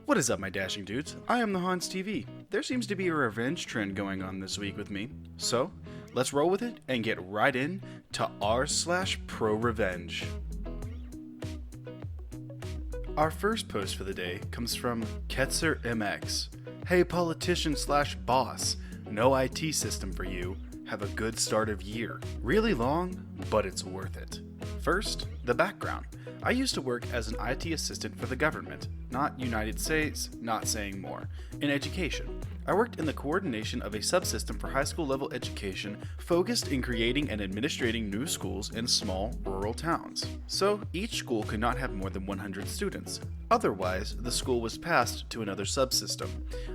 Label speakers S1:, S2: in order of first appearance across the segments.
S1: What is up, my dashing dudes? I am the Hans TV. There seems to be a revenge trend going on this week with me, so let's roll with it and get right in to r/ProRevenge. Our first post for the day comes from Ketzer MX. Hey politician/boss, no IT system for you. Have a good start of year. Really long, but it's worth it. First, the background. I used to work as an IT assistant for the government, not United States, not saying more, in education. I worked in the coordination of a subsystem for high school level education focused in creating and administrating new schools in small rural towns. So each school could not have more than 100 students. Otherwise, the school was passed to another subsystem.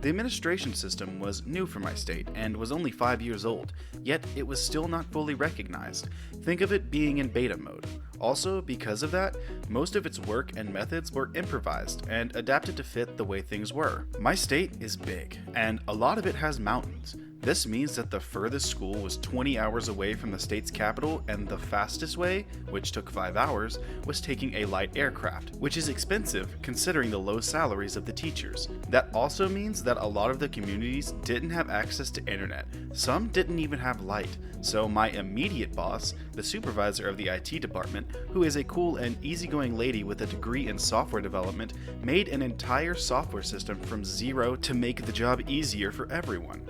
S1: The administration system was new for my state and was only 5 years old, yet it was still not fully recognized. Think of it being in beta mode. Also, because of that, most of its work and methods were improvised and adapted to fit the way things were. My state is big, and a lot of it has mountains. This means that the furthest school was 20 hours away from the state's capital, and the fastest way, which took 5 hours, was taking a light aircraft, which is expensive considering the low salaries of the teachers. That also means that a lot of the communities didn't have access to internet. Some didn't even have light. So my immediate boss, the supervisor of the IT department, who is a cool and easygoing lady with a degree in software development, made an entire software system from zero to make the job easier for everyone.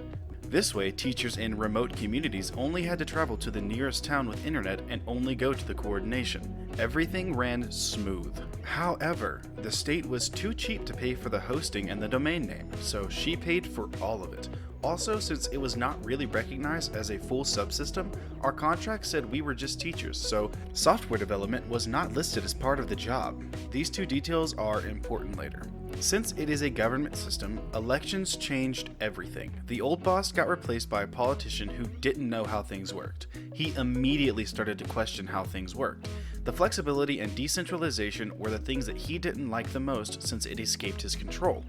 S1: This way, teachers in remote communities only had to travel to the nearest town with internet and only go to the coordination. Everything ran smooth. However, the state was too cheap to pay for the hosting and the domain name, so she paid for all of it. Also, since it was not really recognized as a full subsystem, our contract said we were just teachers, so software development was not listed as part of the job. These two details are important later. Since it is a government system, elections changed everything. The old boss got replaced by a politician who didn't know how things worked. He immediately started to question how things worked. The flexibility and decentralization were the things that he didn't like the most since it escaped his control.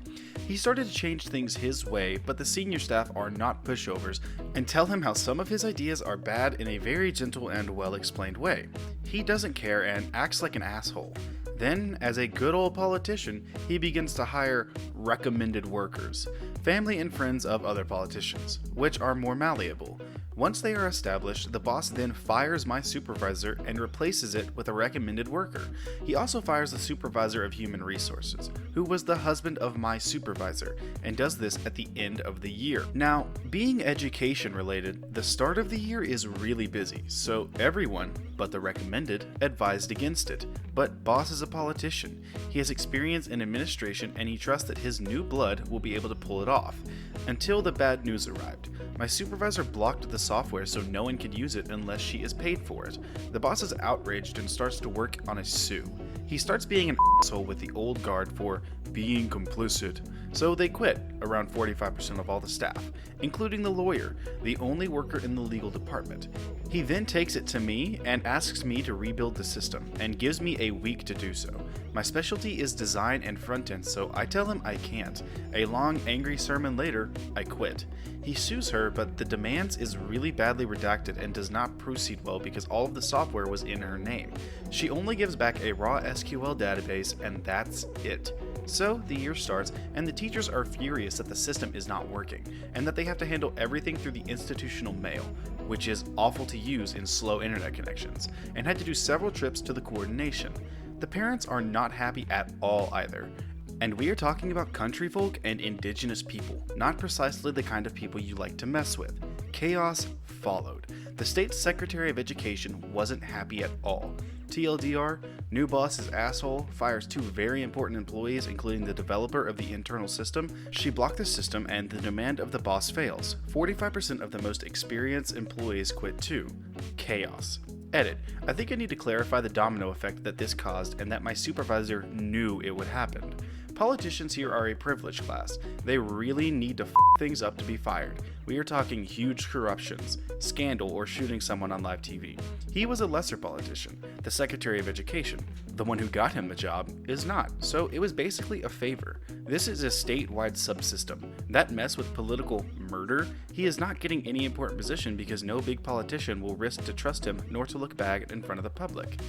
S1: He started to change things his way, but the senior staff are not pushovers and tell him how some of his ideas are bad in a very gentle and well-explained way. He doesn't care and acts like an asshole. Then, as a good old politician, he begins to hire recommended workers, family and friends of other politicians, which are more malleable. Once they are established, the boss then fires my supervisor and replaces it with a recommended worker. He also fires the supervisor of human resources, who was the husband of my supervisor, and does this at the end of the year. Now, being education related, the start of the year is really busy, so everyone, but the recommended, advised against it. But boss is a politician. He has experience in administration and he trusts that his new blood will be able to pull it off. Until the bad news arrived. My supervisor blocked the software so no one could use it unless she is paid for it. The boss is outraged and starts to work on a sue. He starts being an asshole with the old guard for being complicit. So they quit, around 45% of all the staff, including the lawyer, the only worker in the legal department. He then takes it to me and asks me to rebuild the system, and gives me a week to do so. My specialty is design and front end, so I tell him I can't. A long, angry sermon later, I quit. He sues her, but the demands is really badly redacted and does not proceed well because all of the software was in her name. She only gives back a raw SQL database, and that's it. So the year starts, and the teachers are furious that the system is not working, and that they have to handle everything through the institutional mail, which is awful to use in slow internet connections, and had to do several trips to the coordination. The parents are not happy at all either. And we are talking about country folk and indigenous people, not precisely the kind of people you like to mess with. Chaos followed. The state's Secretary of Education wasn't happy at all. TLDR, new boss is asshole, fires 2 very important employees including the developer of the internal system. She blocked the system and the demand of the boss fails. 45% of the most experienced employees quit too. Chaos. Edit. I think I need to clarify the domino effect that this caused and that my supervisor knew it would happen. Politicians here are a privileged class. They really need to f things up to be fired. We are talking huge corruptions, scandal, or shooting someone on live TV. He was a lesser politician. The Secretary of Education, the one who got him the job, is not, so it was basically a favor. This is a statewide subsystem. That mess with political murder, he is not getting any important position because no big politician will risk to trust him nor to look bad in front of the public.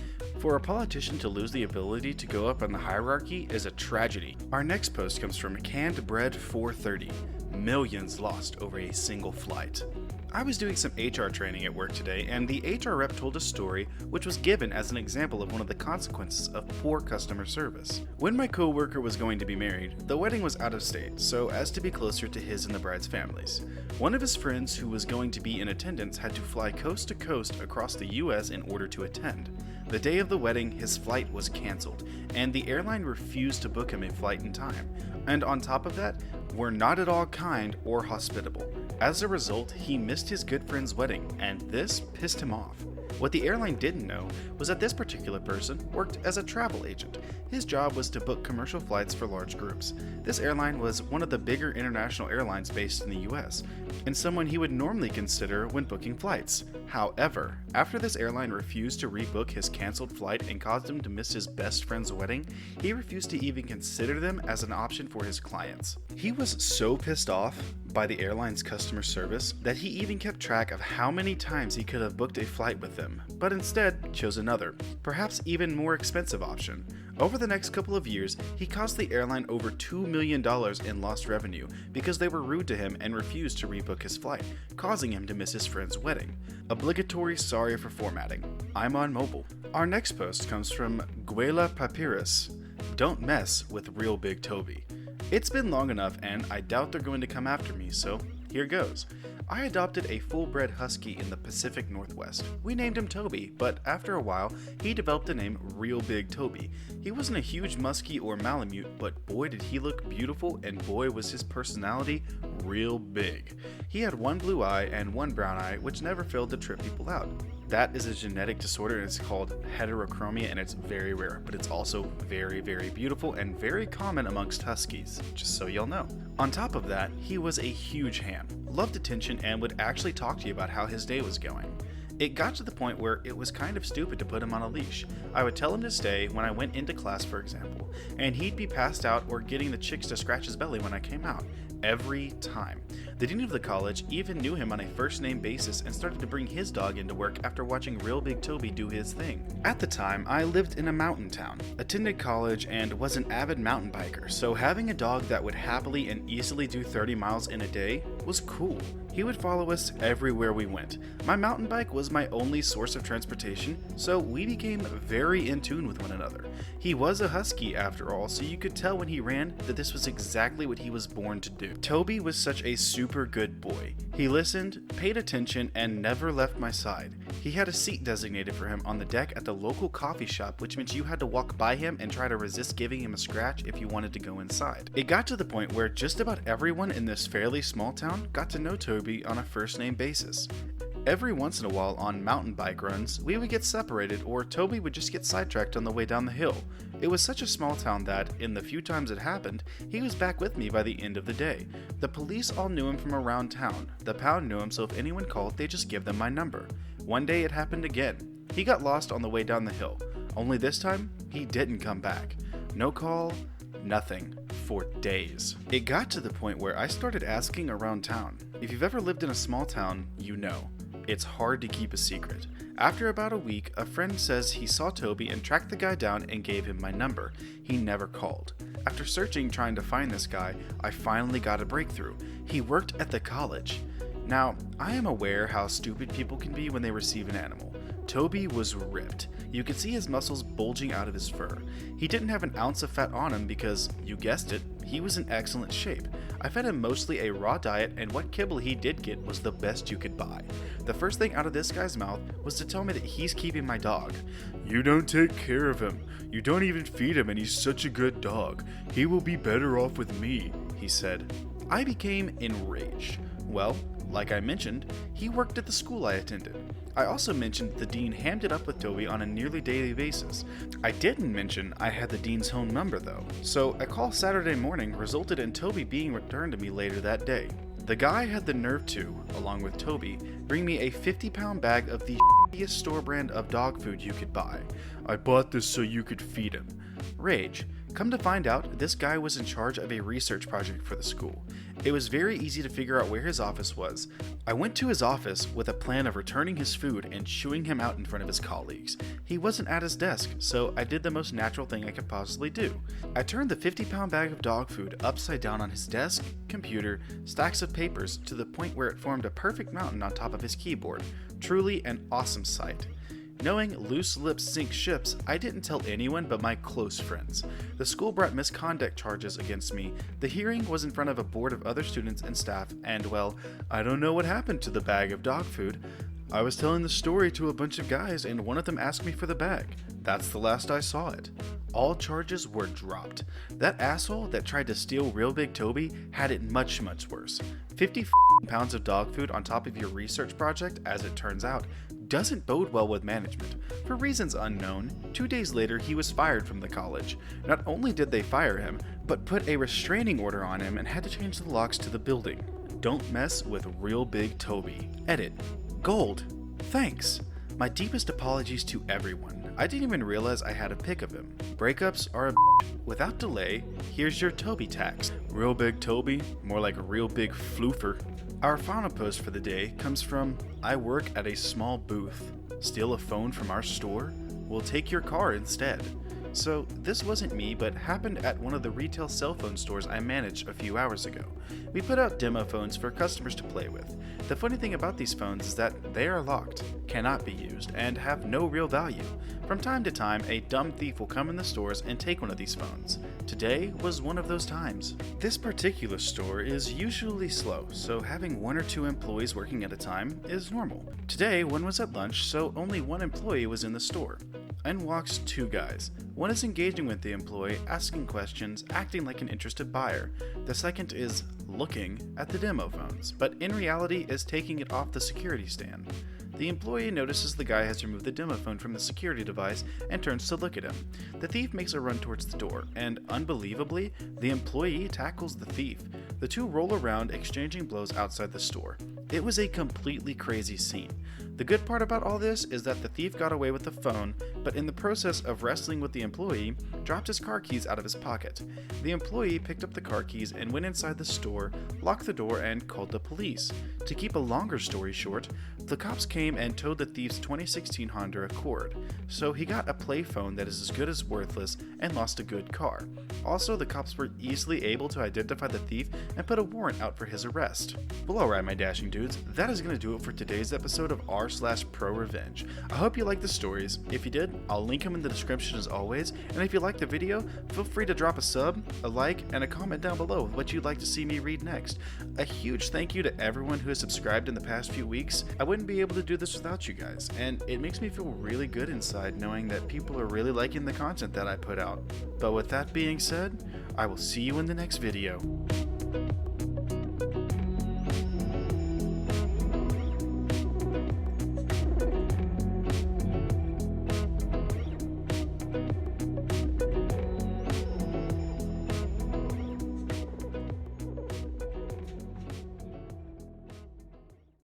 S1: For a politician to lose the ability to go up in the hierarchy is a tragedy. Our next post comes from Canned Bread 430. Millions lost over a single flight. I was doing some HR training at work today, and the HR rep told a story which was given as an example of one of the consequences of poor customer service. When my coworker was going to be married, the wedding was out of state, so as to be closer to his and the bride's families. One of his friends who was going to be in attendance had to fly coast to coast across the US in order to attend. The day of the wedding, his flight was canceled, and the airline refused to book him a flight in time. And on top of that, were not at all kind or hospitable. As a result, he missed his good friend's wedding, and this pissed him off. What the airline didn't know was that this particular person worked as a travel agent. His job was to book commercial flights for large groups. This airline was one of the bigger international airlines based in the US, and someone he would normally consider when booking flights. However, after this airline refused to rebook his canceled flight and caused him to miss his best friend's wedding, he refused to even consider them as an option for his clients. He was so pissed off by the airline's customer service that he even kept track of how many times he could have booked a flight with them, but instead chose another, perhaps even more expensive option. Over the next couple of years, he cost the airline over $2 million in lost revenue because they were rude to him and refused to rebook his flight, causing him to miss his friend's wedding. Obligatory sorry for formatting. I'm on mobile. Our next post comes from Guela Papyrus. Don't mess with Real Big Toby. It's been long enough and I doubt they're going to come after me, so here goes. I adopted a full-bred husky in the Pacific Northwest. We named him Toby, but after a while, he developed the name Real Big Toby. He wasn't a huge muskie or Malamute, but boy did he look beautiful, and boy was his personality real big. He had one blue eye and one brown eye, which never failed to trip people out. That is a genetic disorder, and it's called heterochromia, and it's very rare, but it's also very, very beautiful and very common amongst huskies, just so y'all know. On top of that, he was a huge ham, loved attention, and would actually talk to you about how his day was going. It got to the point where it was kind of stupid to put him on a leash. I would tell him to stay when I went into class, for example, and he'd be passed out or getting the chicks to scratch his belly when I came out. Every time. The dean of the college even knew him on a first-name basis and started to bring his dog into work after watching Real Big Toby do his thing. At the time, I lived in a mountain town, attended college, and was an avid mountain biker, so having a dog that would happily and easily do 30 miles in a day was cool. He would follow us everywhere we went. My mountain bike was my only source of transportation, so we became very in tune with one another. He was a husky after all, so you could tell when he ran that this was exactly what he was born to do. Toby was such a super good boy. He listened, paid attention, and never left my side. He had a seat designated for him on the deck at the local coffee shop, which meant you had to walk by him and try to resist giving him a scratch if you wanted to go inside. It got to the point where just about everyone in this fairly small town got to know Toby on a first-name basis. Every once in a while on mountain bike runs, we would get separated or Toby would just get sidetracked on the way down the hill. It was such a small town that, in the few times it happened, he was back with me by the end of the day. The police all knew him from around town. The pound knew him, so if anyone called, they just give them my number. One day it happened again. He got lost on the way down the hill. Only this time, he didn't come back. No call, nothing. For days. It got to the point where I started asking around town. If you've ever lived in a small town, you know. It's hard to keep a secret. After about a week, a friend says he saw Toby and tracked the guy down and gave him my number. He never called. After searching trying to find this guy, I finally got a breakthrough. He worked at the college. Now, I am aware how stupid people can be when they receive an animal. Toby was ripped. You could see his muscles bulging out of his fur. He didn't have an ounce of fat on him because, you guessed it, he was in excellent shape. I fed him mostly a raw diet, and what kibble he did get was the best you could buy. The first thing out of this guy's mouth was to tell me that he's keeping my dog. "You don't take care of him. You don't even feed him, and he's such a good dog. He will be better off with me," he said. I became enraged. Well, like I mentioned, he worked at the school I attended. I also mentioned the dean hammed it up with Toby on a nearly daily basis. I didn't mention I had the dean's home number though, so a call Saturday morning resulted in Toby being returned to me later that day. The guy had the nerve to, along with Toby, bring me a 50-pound bag of the shittiest store brand of dog food you could buy. "I bought this so you could feed him." Rage. Come to find out, this guy was in charge of a research project for the school. It was very easy to figure out where his office was. I went to his office with a plan of returning his food and chewing him out in front of his colleagues. He wasn't at his desk, so I did the most natural thing I could possibly do. I turned the 50-pound bag of dog food upside down on his desk, computer, stacks of papers to the point where it formed a perfect mountain on top of his keyboard. Truly an awesome sight. Knowing loose lips sink ships, I didn't tell anyone but my close friends. The school brought misconduct charges against me. The hearing was in front of a board of other students and staff, and well, I don't know what happened to the bag of dog food. I was telling the story to a bunch of guys and one of them asked me for the bag. That's the last I saw it. All charges were dropped. That asshole that tried to steal Real Big Toby had it much worse. 50 pounds of dog food on top of your research project, as it turns out, doesn't bode well with management. For reasons unknown, 2 days later he was fired from the college. Not only did they fire him, but put a restraining order on him and had to change the locks to the building. Don't mess with Real Big Toby. Edit. Gold. Thanks. My deepest apologies to everyone. I didn't even realize I had a pic of him. Breakups are a Without delay, here's your Toby tax. Real Big Toby, more like a real big floofer. Our final post for the day comes from I work at a small booth. Steal a phone from our store? We'll take your car instead. So this wasn't me, but happened at one of the retail cell phone stores I managed a few hours ago. We put out demo phones for customers to play with. The funny thing about these phones is that they are locked, cannot be used, and have no real value. From time to time, a dumb thief will come in the stores and take one of these phones. Today was one of those times. This particular store is usually slow, so having 1 or 2 employees working at a time is normal. Today, one was at lunch, so only 1 employee was in the store. In walks 2 guys. One is engaging with the employee, asking questions, acting like an interested buyer. The second is looking at the demo phones, but in reality is taking it off the security stand. The employee notices the guy has removed the demo phone from the security device and turns to look at him. The thief makes a run towards the door, and unbelievably, the employee tackles the thief. The two roll around, exchanging blows outside the store. It was a completely crazy scene. The good part about all this is that the thief got away with the phone, but in the process of wrestling with the employee, dropped his car keys out of his pocket. The employee picked up the car keys and went inside the store, locked the door, and called the police. To keep a longer story short, the cops came and towed the thief's 2016 Honda Accord, so he got a play phone that is as good as worthless and lost a good car. Also, the cops were easily able to identify the thief and put a warrant out for his arrest. Well, alright my dashing dudes, that is going to do it for today's episode of r/ProRevenge. I hope you liked the stories. If you did, I'll link them in the description as always, and if you liked the video, feel free to drop a sub, a like, and a comment down below with what you'd like to see me read next. A huge thank you to everyone who has subscribed in the past few weeks. I wouldn't be able to do this without you guys, and it makes me feel really good inside knowing that people are really liking the content that I put out. But with that being said, I will see you in the next video.